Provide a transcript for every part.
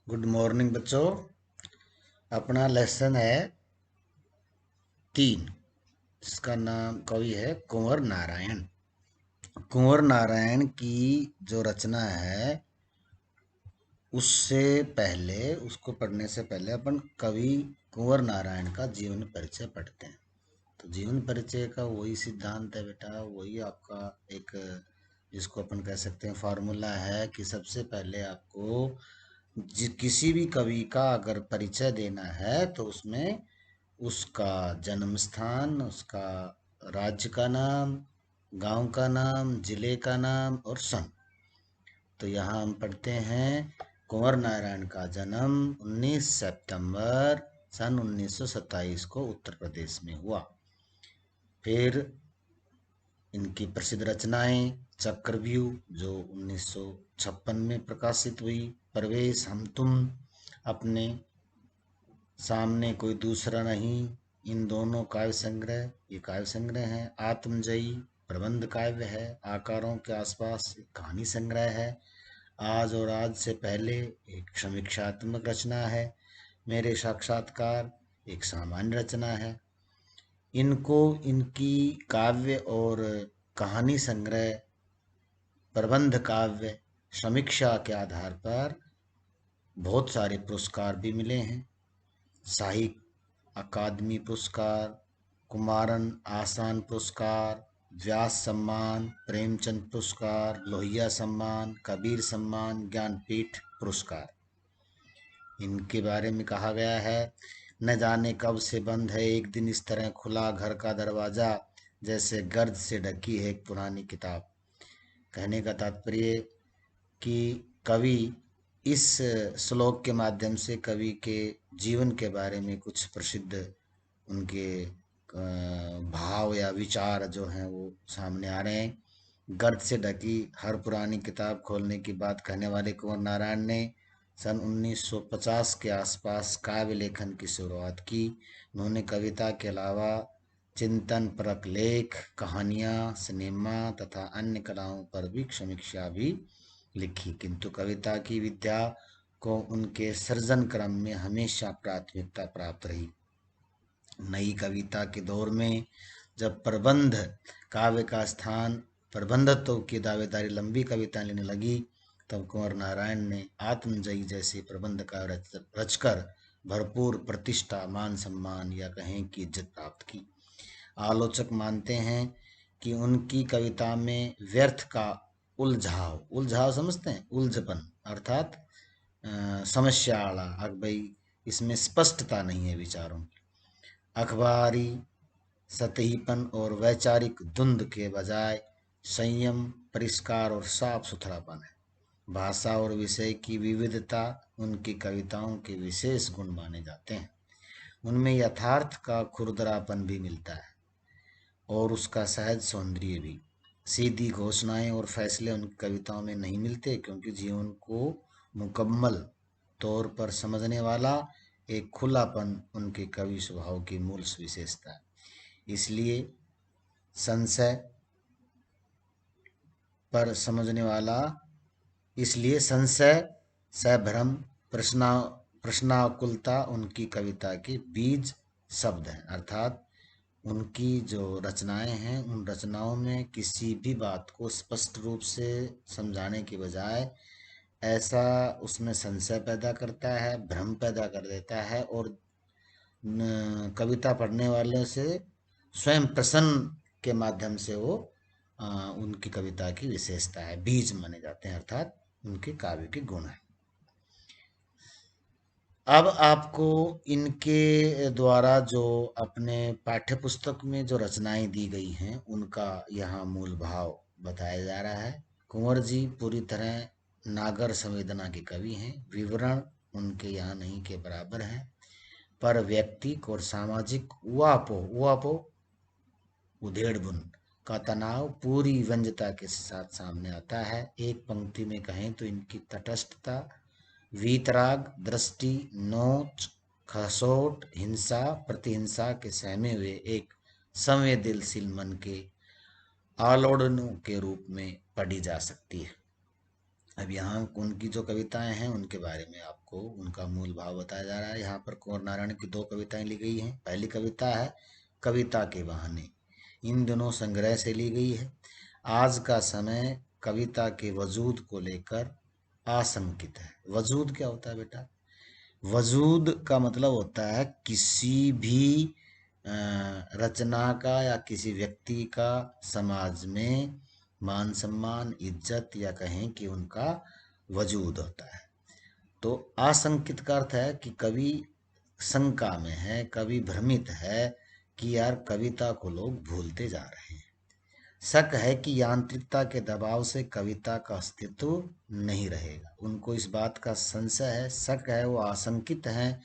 Good morning बच्चों। अपना lesson है 3, जिसका नाम कवि है कुंवर नारायण। कुंवर नारायण की जो रचना है उससे पहले, उसको पढ़ने से पहले अपन कवि कुंवर नारायण का जीवन परिचय पढ़ते हैं। तो जीवन परिचय का वही सिद्धांत है बेटा, वही आपका एक, जिसको अपन कह सकते हैं फॉर्मूला है कि सबसे पहले आपको किसी भी कवि का अगर परिचय देना है तो उसमें उसका जन्म स्थान, उसका राज्य का नाम, गांव का नाम, जिले का नाम और सन। तो यहाँ हम पढ़ते हैं कुंवर नारायण का जन्म 19 सितंबर सन 1927 को उत्तर प्रदेश में हुआ। फिर इनकी प्रसिद्ध रचनाएं चक्रव्यूह जो 1956 में प्रकाशित हुई, प्रवेश, हम तुम, अपने सामने कोई दूसरा नहीं, इन दोनों काव्य संग्रह, ये काव्य संग्रह है। आत्मजयी प्रबंध काव्य है। आकारों के आसपास एक कहानी संग्रह है। आज और आज से पहले एक समीक्षात्मक रचना है। मेरे साक्षात्कार एक सामान्य रचना है। इनको इनकी काव्य और कहानी संग्रह, प्रबंध काव्य, समीक्षा के आधार पर बहुत सारे पुरस्कार भी मिले हैं। साहित्य अकादमी पुरस्कार, कुमारन आसान पुरस्कार, व्यास सम्मान, प्रेमचंद पुरस्कार, लोहिया सम्मान, कबीर सम्मान, ज्ञानपीठ पुरस्कार। इनके बारे में कहा गया है, न जाने कब से बंद है एक दिन इस तरह खुला घर का दरवाजा, जैसे गर्द से ढकी है एक पुरानी किताब। कहने का तात्पर्य कि कवि इस श्लोक के माध्यम से कवि के जीवन के बारे में कुछ प्रसिद्ध उनके भाव या विचार जो हैं वो सामने आ रहे हैं। गर्द से ढकी हर पुरानी किताब खोलने की बात कहने वाले कुंवर नारायण ने सन 1950 के आसपास काव्य लेखन की शुरुआत की। उन्होंने कविता के अलावा चिंतन परक लेख, कहानियाँ, सिनेमा तथा अन्य कलाओं पर भी समीक्षा भी लिखी, किंतु कविता की विद्या को उनके सृजन क्रम में हमेशा प्राथमिकता प्राप्त रही। नई कविता के दौर में जब प्रबंध काव्य का स्थान प्रबंधत्व की दावेदारी लंबी कविताएं लेने लगी, तब कुंवर नारायण ने आत्मजयी जैसे प्रबंध का रचकर भरपूर प्रतिष्ठा, मान सम्मान या कहें कि इज्जत प्राप्त की। आलोचक मानते हैं कि उनकी कविता में व्यर्थ का उलझाव, उलझाव समझते हैं, उलझपन अर्थात समस्या आला, अब भाई इसमें स्पष्टता नहीं है विचारों की। अखबारी सतहीपन और वैचारिक धुंध के बजाय संयम, परिष्कार और साफ सुथरापन है। भाषा और विषय की विविधता उनकी कविताओं के विशेष गुण माने जाते हैं। उनमें यथार्थ का खुरदरापन भी मिलता है और उसका सहज सौंदर्य भी। सीधी घोषणाएं और फैसले उनकी कविताओं में नहीं मिलते, क्योंकि जीवन को मुकम्मल तौर पर समझने वाला एक खुलापन उनके कवि स्वभाव की मूल विशेषता है। इसलिए संशय पर समझने वाला, इसलिए संशय, सभ्रम, प्रश्नाकुलता उनकी कविता के बीज शब्द हैं। अर्थात उनकी जो रचनाएं हैं, उन रचनाओं में किसी भी बात को स्पष्ट रूप से समझाने की बजाय ऐसा उसमें संशय पैदा करता है, भ्रम पैदा कर देता है और कविता पढ़ने वाले से स्वयं प्रसन्न के माध्यम से वो उनकी कविता की विशेषता है, बीज माने जाते हैं, अर्थात उनके काव्य के गुण हैं। अब आपको इनके द्वारा जो अपने पाठ्य पुस्तक में जो रचनाएं दी गई हैं उनका यहाँ मूल भाव बताया जा रहा है। कुंवर जी पूरी तरह नागर संवेदना के कवि हैं। विवरण उनके यहाँ नहीं के बराबर हैं, पर व्यक्तिक और सामाजिक उहापोह उधेड़बुन का तनाव पूरी व्यंजता के साथ सामने आता है। एक पंक्ति में कहें तो इनकी तटस्थता, वीतराग, दृष्टि, नोच खसोट, हिंसा प्रतिहिंसा के सहमे हुए एक संवेदनशील मन के आलोड़नों के रूप में पढ़ी जा सकती है। अब यहाँ उनकी जो कविताएं हैं उनके बारे में आपको उनका मूल भाव बताया जा रहा है। यहाँ पर कुंवर नारायण की दो कविताएं ली गई हैं। पहली कविता है कविता के बहाने, इन दोनों संग्रह से ली गई है। आज का समय कविता के वजूद को लेकर आशंकित है। वजूद क्या होता है बेटा? वजूद का मतलब होता है किसी भी रचना का या किसी व्यक्ति का समाज में मान सम्मान, इज्जत, या कहें कि उनका वजूद होता है। तो आशंकित का अर्थ है कि कवि शंका में है, कवि भ्रमित है कि यार कविता को लोग भूलते जा रहे हैं। शक है कि यांत्रिकता के दबाव से कविता का अस्तित्व नहीं रहेगा। उनको इस बात का संशय है, शक है, वो आशंकित हैं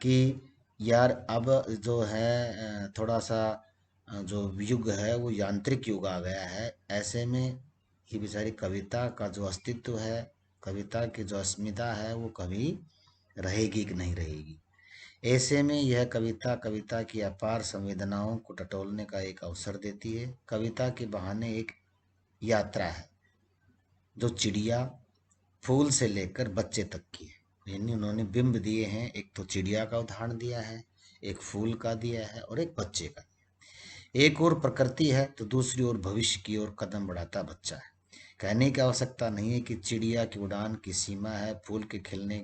कि यार अब जो है थोड़ा सा जो युग है वो यांत्रिक युग आ गया है। ऐसे में ये बेचारी कविता का जो अस्तित्व है, कविता की जो अस्मिता है, वो कभी रहेगी कि नहीं रहेगी। ऐसे में यह कविता कविता की अपार संवेदनाओं को टटोलने का एक अवसर देती है। कविता के बहाने एक यात्रा है जो चिड़िया, फूल से लेकर बच्चे तक की है। यानी उन्होंने बिंब दिए हैं, एक तो चिड़िया का उदाहरण दिया है, एक फूल का दिया है और एक बच्चे का। एक और प्रकृति है तो दूसरी ओर भविष्य की ओर कदम बढ़ाता बच्चा है। कहने की आवश्यकता नहीं है कि चिड़िया की उड़ान की सीमा है, फूल के खिलने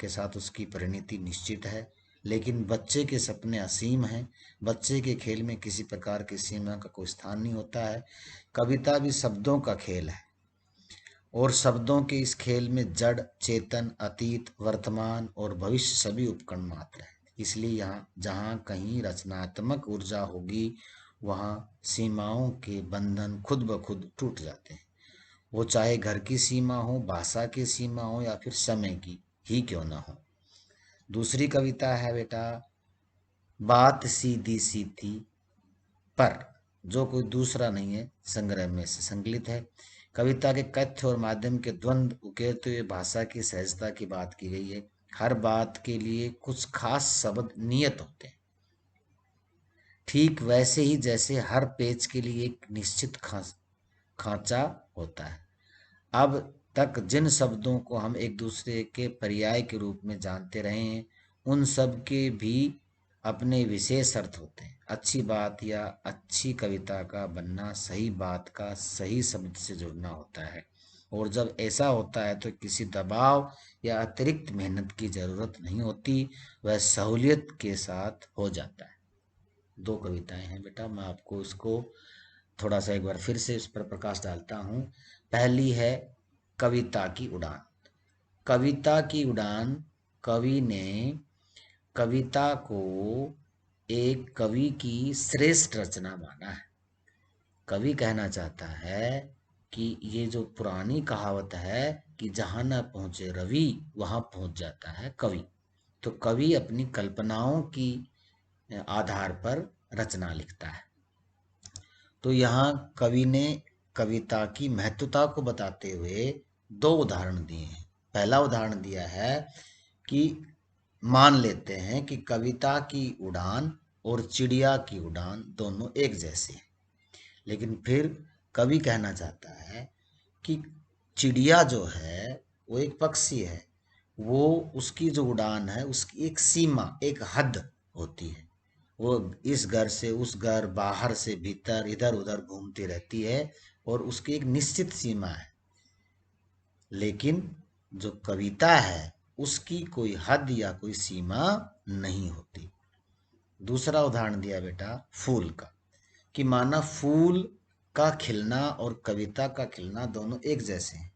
के साथ उसकी परिणति निश्चित है, लेकिन बच्चे के सपने असीम हैं। बच्चे के खेल में किसी प्रकार की सीमा का कोई स्थान नहीं होता है। कविता भी शब्दों का खेल है और शब्दों के इस खेल में जड़, चेतन, अतीत, वर्तमान और भविष्य सभी उपकरण मात्र हैं। इसलिए यहाँ जहाँ कहीं रचनात्मक ऊर्जा होगी वहाँ सीमाओं के बंधन खुद ब खुद टूट जाते हैं। वो चाहे घर की सीमा हो, भाषा की सीमा हो या फिर समय की ही क्यों ना हो। दूसरी कविता है बेटा बात सीधी सी थी पर, जो कोई दूसरा नहीं है, संग्रह में से संकलित है। कविता के कथ्य और माध्यम के द्वंद्व उकेरते हुए भाषा की सहजता की बात की गई है। हर बात के लिए कुछ खास शब्द नियत होते हैं, ठीक वैसे ही जैसे हर पेज के लिए एक निश्चित खांचा होता है। अब तक जिन शब्दों को हम एक दूसरे के पर्याय के रूप में जानते रहे हैं उन सब के भी अपने विशेष अर्थ होते हैं। अच्छी बात या अच्छी कविता का बनना सही बात का सही शब्द से जुड़ना होता है, और जब ऐसा होता है तो किसी दबाव या अतिरिक्त मेहनत की जरूरत नहीं होती, वह सहूलियत के साथ हो जाता है। दो कविताएं हैं बेटा, मैं आपको इसको थोड़ा सा एक बार फिर से इस पर प्रकाश डालता हूँ। पहली है कविता की उड़ान। कविता की उड़ान, कवि ने कविता को एक कवि की श्रेष्ठ रचना माना है। कवि कहना चाहता है कि ये जो पुरानी कहावत है कि जहां न पहुंचे रवि वहां पहुंच जाता है कवि, तो कवि अपनी कल्पनाओं की आधार पर रचना लिखता है। तो यहाँ कवि ने कविता की महत्वता को बताते हुए दो उदाहरण दिए हैं। पहला उदाहरण दिया है कि मान लेते हैं कि कविता की उड़ान और चिड़िया की उड़ान दोनों एक जैसे हैं, लेकिन फिर कवि कहना चाहता है कि चिड़िया जो है वो एक पक्षी है, वो उसकी जो उड़ान है उसकी एक सीमा, एक हद होती है। वो इस घर से उस घर, बाहर से भीतर, इधर उधर घूमती रहती है और उसकी एक निश्चित सीमा है। लेकिन जो कविता है उसकी कोई हद या कोई सीमा नहीं होती। दूसरा उदाहरण दिया बेटा फूल का, कि माना फूल का खिलना और कविता का खिलना दोनों एक जैसे हैं,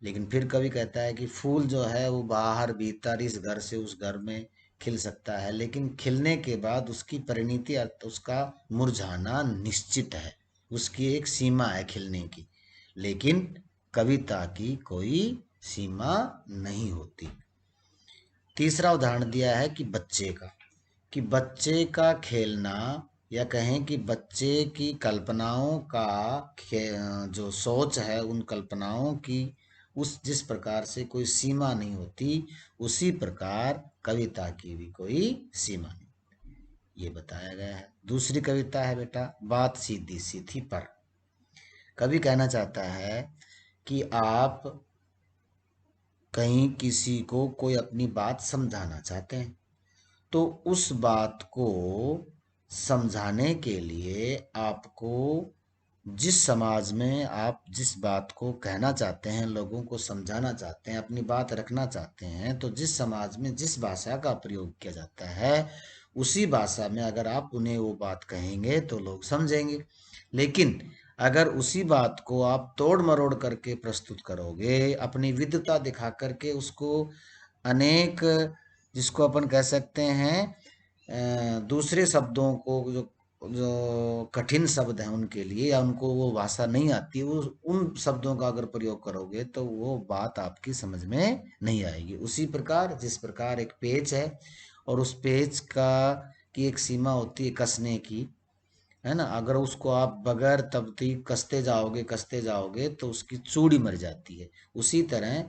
लेकिन फिर कवि कहता है कि फूल जो है वो बाहर भीतर, इस घर से उस घर में खिल सकता है, लेकिन खिलने के बाद उसकी परिणति उसका मुरझाना निश्चित है, उसकी एक सीमा है खिलने की। लेकिन कविता की कोई सीमा नहीं होती। तीसरा उदाहरण दिया है कि बच्चे का, कि बच्चे का खेलना या कहें कि बच्चे की कल्पनाओं का जो सोच है, उन कल्पनाओं की उस जिस प्रकार से कोई सीमा नहीं होती, उसी प्रकार कविता की भी कोई सीमा नहीं, ये बताया गया है। दूसरी कविता है बेटा बात सीधी सी थी पर। कवि कहना चाहता है कि आप कहीं किसी को कोई अपनी बात समझाना चाहते हैं, तो उस बात को समझाने के लिए आपको जिस समाज में आप जिस बात को कहना चाहते हैं, लोगों को समझाना चाहते हैं, अपनी बात रखना चाहते हैं, तो जिस समाज में जिस भाषा का प्रयोग किया जाता है, उसी भाषा में अगर आप उन्हें वो बात कहेंगे तो लोग समझेंगे। लेकिन अगर उसी बात को आप तोड़ मरोड़ करके प्रस्तुत करोगे, अपनी विद्वता दिखा करके उसको अनेक, जिसको अपन कह सकते हैं दूसरे शब्दों को, जो जो कठिन शब्द हैं उनके लिए, या उनको वो भाषा नहीं आती, वो उन शब्दों का अगर प्रयोग करोगे तो वो बात आपकी समझ में नहीं आएगी। उसी प्रकार जिस प्रकार एक पेच है और उस पेच का की एक सीमा होती है कसने की, है ना, अगर उसको आप बगैर तबती कसते जाओगे तो उसकी चूड़ी मर जाती है। उसी तरह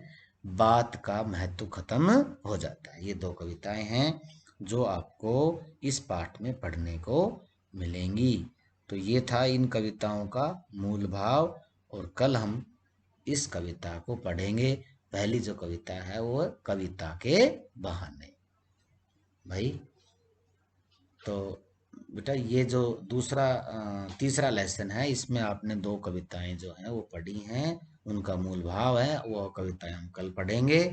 बात का महत्व खत्म हो जाता है। ये दो कविताएं हैं जो आपको इस पाठ में पढ़ने को मिलेंगी। तो ये था इन कविताओं का मूल भाव, और कल हम इस कविता को पढ़ेंगे। पहली जो कविता है वो कविता के बहाने। भाई, तो बेटा ये जो तीसरा लेसन है, इसमें आपने दो कविताएं जो हैं वो पढ़ी हैं, उनका मूल भाव है, वो कविताएं हम कल पढ़ेंगे।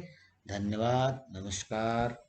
धन्यवाद, नमस्कार।